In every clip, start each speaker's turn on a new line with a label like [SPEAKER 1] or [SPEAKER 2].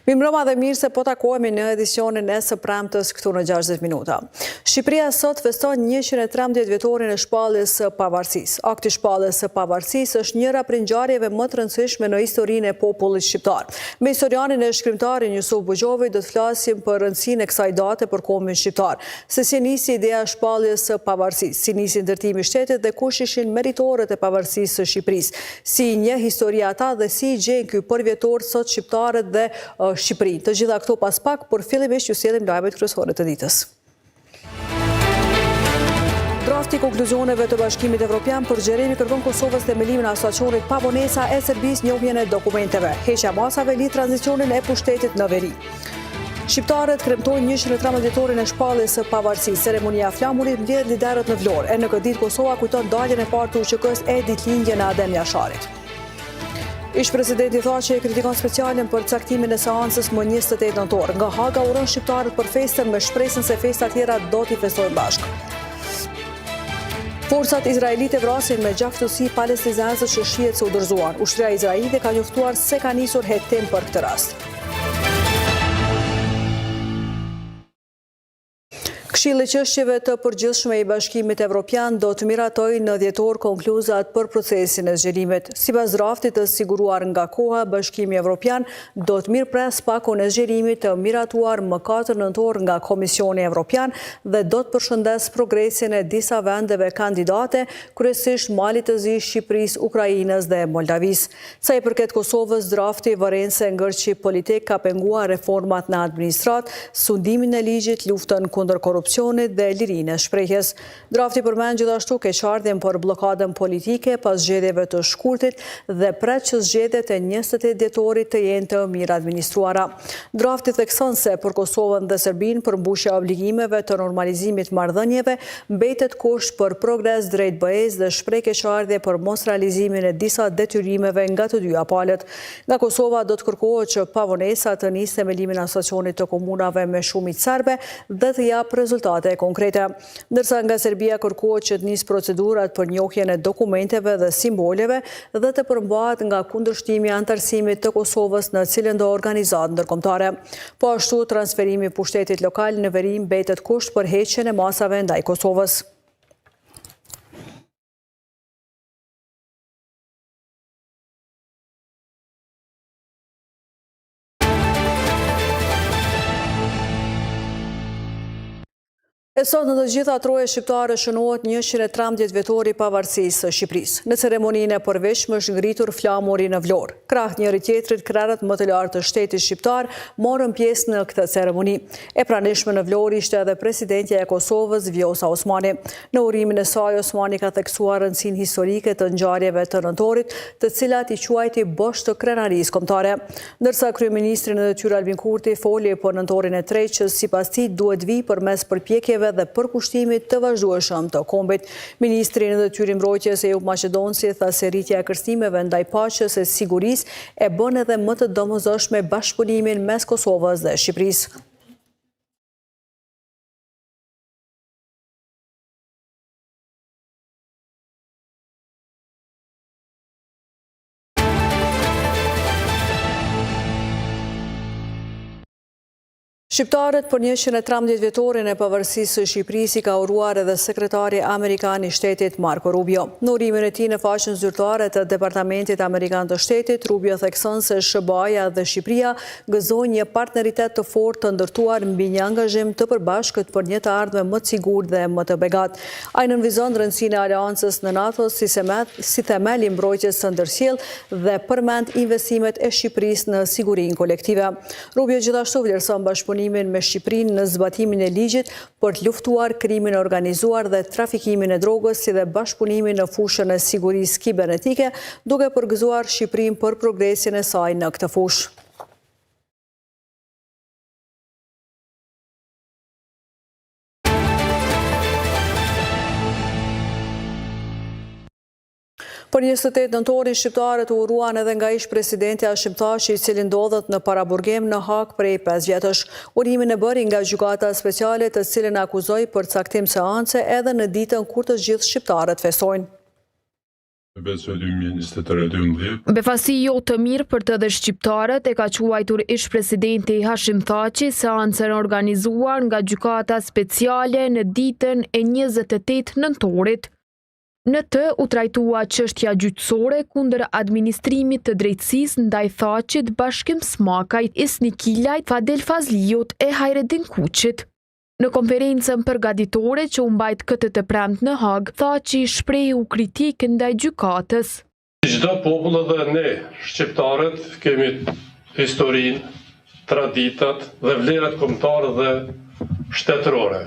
[SPEAKER 1] Mirëmbrëma dhe mirë se po takohemi në edicionin e së premtës këtu në 60 minuta. Shqipëria sot feston 113 vjetorin e shpalljes së pavarësisë. Akti i shpalljes së pavarësisë është njëra prej ngjarjeve më të rëndësishme në historinë e popullit shqiptar. Me historianin e shkrimtarit Jusuf Buxhovi do të flasim për rëndësinë e kësaj date për kombin shqiptar. Se si nisi ideja e shpalljes së pavarësisë, si nisi ndërtimi i shtetit dhe kush ishin meritorët e pavarësisë së Shqipërisë, si një histori ata dhe si gjejnë ky përvjetor sot shqiptarët dhe Shqipëri. Të gjitha këto pas pak, por fillimisht ju sjellim lajmet kryesore të ditës. Drafti i konkluzioneve të Bashkimit Evropian për zgjerimi kërkon Kosovës themelimin e asociacionit pa vonesa e Serbisë njohjen e dokumenteve. Heqja masave lidh tranzicionin e pushtetit në veri. Shqiptarët kremtojnë 113 vjetorin e shpalljes së pavarësisë. Ceremonia flamurit mbledh liderët në Vlorë. E në këtë ditë Kosova kujton daljen e parë të UÇK-s e ditëlindjen e Adem Jasharit. Ish-presidenti tha që e kritikon specialin për caktimin e seancës më 28 nëntor. Nga Haga uron shqiptarët për festën me shpresën se festa tjera do t'i festojnë bashkë. Forcat izraelite vrasin me gjaftësi palestinezët që shihet se u dorëzuan. Ushtria izraelite ka njoftuar se ka nisur hetim për këtë rast. Këshilli i çështjeve të përgjithshme i Bashkimit Evropian do të miratojë në dhjetor konkluzat për procesin e zgjerimit. Sipas draftit të siguruar nga koha, Bashkimi Evropian do të mirëpres pakon e zgjerimit të miratuar më 4 nëntor nga Komisioni Evropian dhe do të përshëndes progresin e disa vendeve kandidate, kryesisht Malit të Zi, Shqipërisë, Ukrainës dhe Moldavisë. Sa i përket Kosovës, drafti vëren se ngërçi politik ka penguar reformat në administrat, sundimin e ligjit, luftën kundër korrupsionit dhe lirinë e shprehjes. Drafti përmend gjithashtu keqardhjen për bllokadën politike pas zgjedhjeve të shkurtit dhe pret që zgjedhjet e 28 dhjetorit të jenë të mirë administruara. Drafti thekson se për Kosovën dhe Serbinë përmbushja e obligimeve të normalizimit marrëdhënieve mbetet kusht për progres drejt BE-s dhe shpreh keqardhje për mos realizimin e disa detyrimeve nga të dyja palët. Nga Kosova do të kërkohet që pa vonesa të nisë themelimin e asociacionit të komunave me shumicë serbe dhe të japë rezultate konkrete. Ndërsa nga Serbia kërkohet që të nisë procedurat për njohjen e dokumenteve dhe simboleve dhe të përmbahet nga kundërshtimi i antarësimit të Kosovës në cilëndo organizatë ndërkombëtare. Po ashtu transferimi i pushtetit lokal në veri mbetet kusht për heqjen e masave ndaj Kosovës. E sot në të gjitha troje shqiptare shënohet 113 vjetori i pavarësisë së Shqipërisë. Në ceremoninë e përveçme është ngritur flamuri në Vlorë. Krah njëri tjetrit krerët më të lartë të shtetit shqiptar morën pjesë në këtë ceremoni. E pranishme në Vlorë ishte edhe presidentja e Kosovës Vjosa Osmani. Në urimin e saj Osmani ka theksuar rëndësinë historike të ngjarjeve të nëntorit, të cilat i quajti bosh të krenarisë kombëtare. Ndërsa kryeministri në detyrë Albin Kurti foli për nëntorin e tretë që sipas tij duhet vi përmes përpjekjeve dhe përkushtimit të vazhdueshëm të kombit. Ministri në detyrë mbrojtjes Ejup Maqedonci tha se rritja e kërcimeve ndaj paqes e sigurisë e bën edhe më të domosdoshme bashkëpunimin mes Kosovës dhe Shqipërisë. Shqiptarët për 113 vjetorin e pavarësisë së Shqipërisë i ka uruar edhe sekretari amerikan i shtetit Marco Rubio. Në urimin e tij në faqen zyrtare të Departamentit Amerikan të Shtetit, Rubio thekson se SBA-ja dhe Shqipëria gëzojnë një partneritet të fortë të ndërtuar mbi një angazhim të përbashkët për një të ardhme më të sigurt dhe më të begat. Ai nënvizon rëndësinë e aleancës në NATO si themel i mbrojtjes së ndërsjellë dhe përmend investimet e Shqipërisë në sigurinë kolektive. Rubio gjithashtu vlerëson bashkëpunimin me Shqipërinë në zbatimin e ligjit për të luftuar krimin e organizuar dhe trafikimin e drogës, si dhe bashkëpunimin në fushën e sigurisë kibernetike, duke përgëzuar Shqipërinë për progresin e saj në këtë fushë. Për 28 nëntorin shqiptarët u uruan edhe nga ish-presidenti Hashim Thaçi, i cili ndodhet në paraburgim në Hag prej 5 vjetësh. Urimin e bëri nga gjykata speciale, të cilën akuzoi për caktim seance edhe në ditën kur të gjithë shqiptarët festojnë.
[SPEAKER 2] Befasi jo të mirë për të dhe shqiptarët e ka quajtur ish presidenti Hashim Thaçi seancën organizuar nga gjykata speciale në ditën e 28 nëntorit. Në të u trajtua çështja gjyqësore kundër administrimit të drejtësisë ndaj Thaçit, Bashkim Smakajt, Isni Kilajt, Fadel Fazliut e Hajredin Kuqit. Në konferencën përgatitore që u mbajt këtë të premtë në Hag, Thaçi shprehu kritikë ndaj gjykatës.
[SPEAKER 3] Çdo popull dhe ne, shqiptarët, kemi historinë, traditat dhe vlerat kombëtare dhe shtetërore.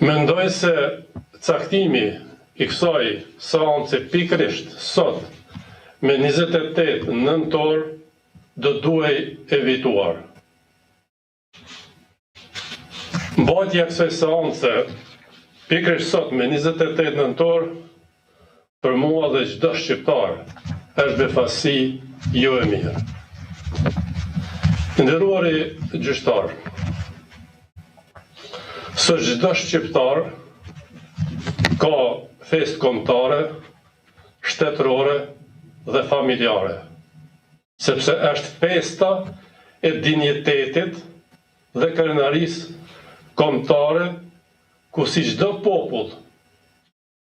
[SPEAKER 3] Mendoj se caktimi i kësaj seance pikërisht sot me 28 nëntor do duhej evituar. Mbajtja e kësaj seance pikërisht sot me 28 nëntor për mua dhe çdo shqiptar është befasi jo e mirë. Nderuari gjyqtar, së çdo shqiptar ka festë kombëtare, shtetërore dhe familjare, sepse është festa e dinjitetit dhe krenarisë kombëtare, ku si çdo popull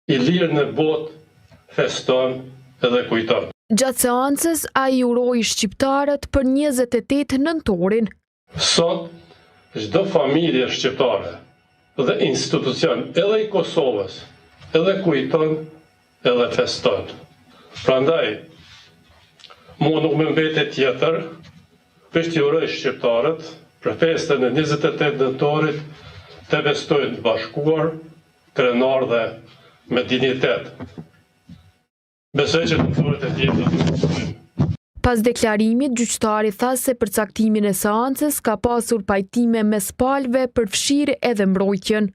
[SPEAKER 3] i lirë në botë feston edhe kujton.
[SPEAKER 2] Gjatë seancës ai uroi shqiptarët për 28 nëntorin.
[SPEAKER 3] Sot çdo familje shqiptare dhe institucion edhe i Kosovës edhe kujton edhe feston. Prandaj mua nuk më mbetet tjetër veç t'i uroj shqiptarët për festën e 28 nëntorit të festojnë bashkuar, krenar dhe me dinjitet. Besoj që nëntorit e tjetër.
[SPEAKER 2] Pas deklarimit, gjyqtari tha se për caktimin e seancës ka pasur pajtime mes palëve për fshirë edhe mbrojtjen.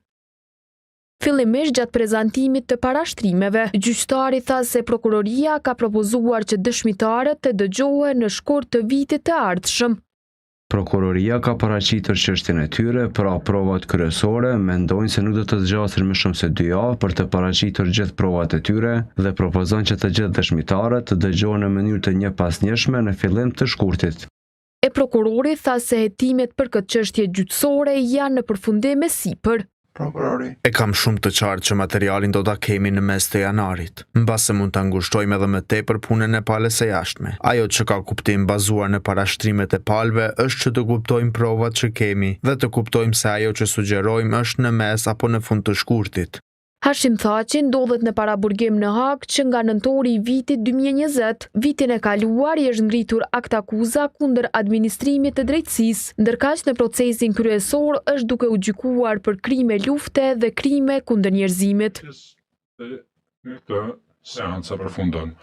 [SPEAKER 2] Fillimisht gjatë prezantimit të parashtrimeve, gjyqtari tha se prokuroria ka propozuar që dëshmitarët të dëgjohen në shkurt të vitit të ardhshëm.
[SPEAKER 4] Prokuroria ka paraqitur çështjen e tyre, pra provat kryesore mendojnë se nuk do të zgjasin më shumë se 2 javë për të paraqitur gjithë provat e tyre dhe propozon që të gjithë dëshmitarët të dëgjohen në mënyrë të njëpasnjëshme në fillim të shkurtit.
[SPEAKER 2] E prokurori tha se hetimet për këtë çështje gjyqësore janë në përfundim e sipër.
[SPEAKER 5] E kam shumë të qartë që materialin do ta kemi në mes të janarit, mbase mund ta ngushtojmë edhe më tepër punën e palës së jashtme. Ajo që ka kuptim bazuar në parashtrimet e palëve është që të kuptojmë provat që kemi dhe të kuptojmë se ajo që sugjerojmë është në mes apo në fund të shkurtit.
[SPEAKER 2] Hashim Thaçi ndodhet në paraburgim në Hag që nga nëntori i vitit 2020, vitin e kaluar i është ngritur akt akuza kundër administrimit të drejtësisë, ndërkaq në procesin kryesor është duke u gjykuar për krime lufte dhe krime kundër njerëzimit.
[SPEAKER 6] Këtë seanca përfundon.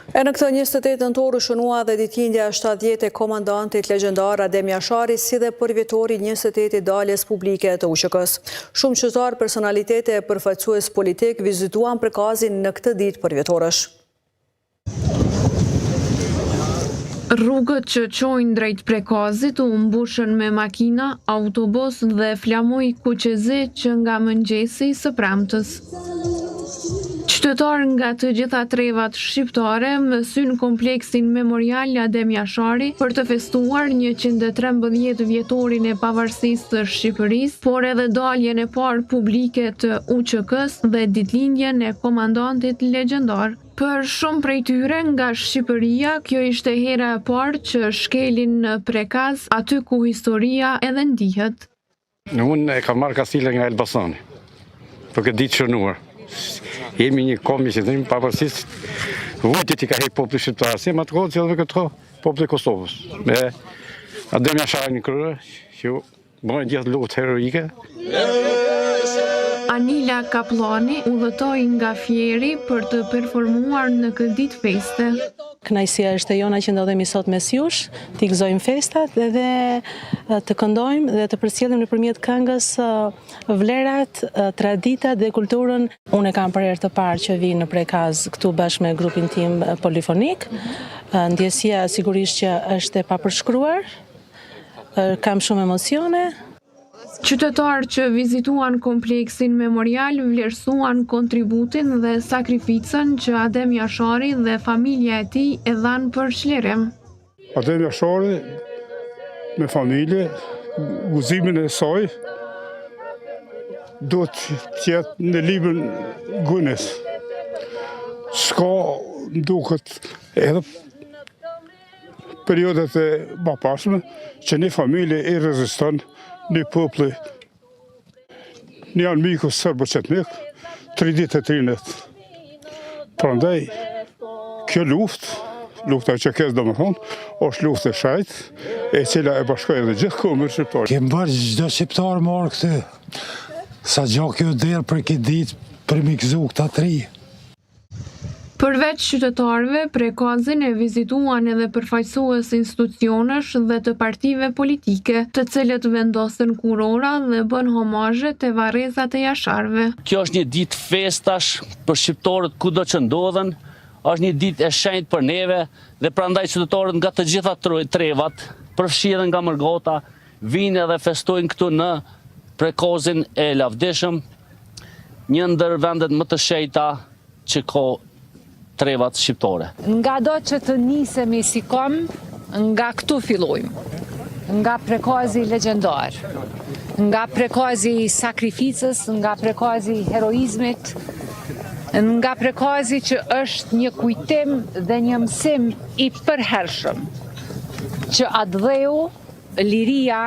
[SPEAKER 1] E në këtë 28 nëntor u shënua dhe ditëlindja 70 e komandantit legjendar Adem Jashari, si dhe përvjetori 28 i daljes publike të USHK-s. Shumë qytetar, personalitete e përfaqësues politik vizituan Prekazin në këtë ditë përvjetorësh.
[SPEAKER 7] Rrugët që çojnë drejt Prekazit u mbushën me makina, autobus dhe flamoj kuqezi që nga mëngjesi së premtës. Qytetar nga të gjitha trevat shqiptare mësyn kompleksin memorial Adem Jashari për të festuar 113 vjetorin e pavarësisë të Shqipërisë, por edhe daljen e parë publike të USHK-s dhe ditëlindjen e komandantit legjendar. Për shumë prej tyre nga Shqipëria, kjo ishte hera e parë që shkelin në Prekaz, aty ku historia edhe ndihet.
[SPEAKER 8] Unë e kam marrë Kastile nga Elbasani, për këtë ditë shënuar. Jemi një komi që dhëmë pavarësisht vujtit i ka hek populli shqiptar, si më të kohë që edhe me këtë kohë populli Kosovës. Me Adem Jashari në krye, që bëjnë gjithë luftë heroike.
[SPEAKER 7] Anila Kaplani udhëtoi nga Fieri për të performuar në këtë ditë feste.
[SPEAKER 9] Kënaqësia është e jona që ndodhemi sot mes jush, t'i gëzojmë festat dhe të këndojmë dhe të përcjellim nëpërmjet këngës vlerat, traditat dhe kulturën. Unë e kam për herë të parë që vi në Prekaz këtu bashkë me grupin tim polifonik. Ndjesia sigurisht që është e papërshkruar. Kam shumë emocione.
[SPEAKER 7] Qytetarë që vizituan kompleksin memorial vlerësuan kontributin dhe sakrificën që Adem Jashari dhe familja e tij e dhanë për çlirim.
[SPEAKER 6] Adem Jashari me familje, guximin e saj do të jetë në librin Guinness. S'ka duket edhe periodet e bapashme që një familje i reziston një populli, një janë miku serbo-qetnik, 3 ditë e 3 net. Prandaj, kjo lufta që kes domethënë, është luftë e shajt, e cila e bashkoi edhe gjithë kombin shqiptar.
[SPEAKER 10] Kemë bërë çdo shqiptar marrë këtë, sa gjo kjo derë për këtë ditë për mikëzu këta 3.
[SPEAKER 7] Përveç qytetarëve, prekazin e vizituan edhe përfaqësues institucionesh dhe të partive politike, të cilët vendosen kurora dhe bën homazhe te varrezat e jasharëve.
[SPEAKER 11] Kjo është një ditë festash për shqiptarët kudo që ndodhen, është një ditë e shenjtë për neve dhe prandaj qytetarët nga të gjitha trevat, përfshirë nga Mërgata, vinë edhe festojnë këtu në prekazin e lavdishëm, një ndër vendet më të shenjta që ka trevat shqiptare.
[SPEAKER 12] Nga do që të nisemi si kom, nga këtu fillojmë, nga prekazi legjendar, nga prekazi sakrificës, nga prekazi heroizmit, nga prekazi që është një kujtim dhe një mësim i përhershëm, që atdheu, liria,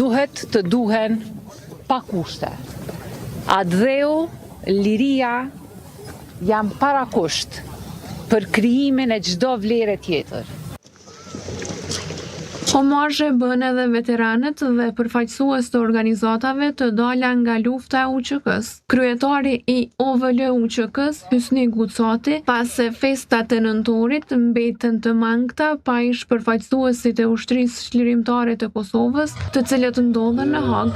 [SPEAKER 12] duhet të duhen pa kushte. Atdheu, liria, jam parakusht për krijimin e çdo vlere tjetër.
[SPEAKER 7] Homazhe bën edhe veteranët dhe përfaqësues të organizatave të dala nga lufta e UÇK-s. Kryetari i OVL UÇK-s, Hysni Gucati, pas se festat e nëntorit mbeten të mangëta pa ish përfaqësuesit e ushtrisë çlirimtare të Kosovës, të cilët ndodhen në Hag.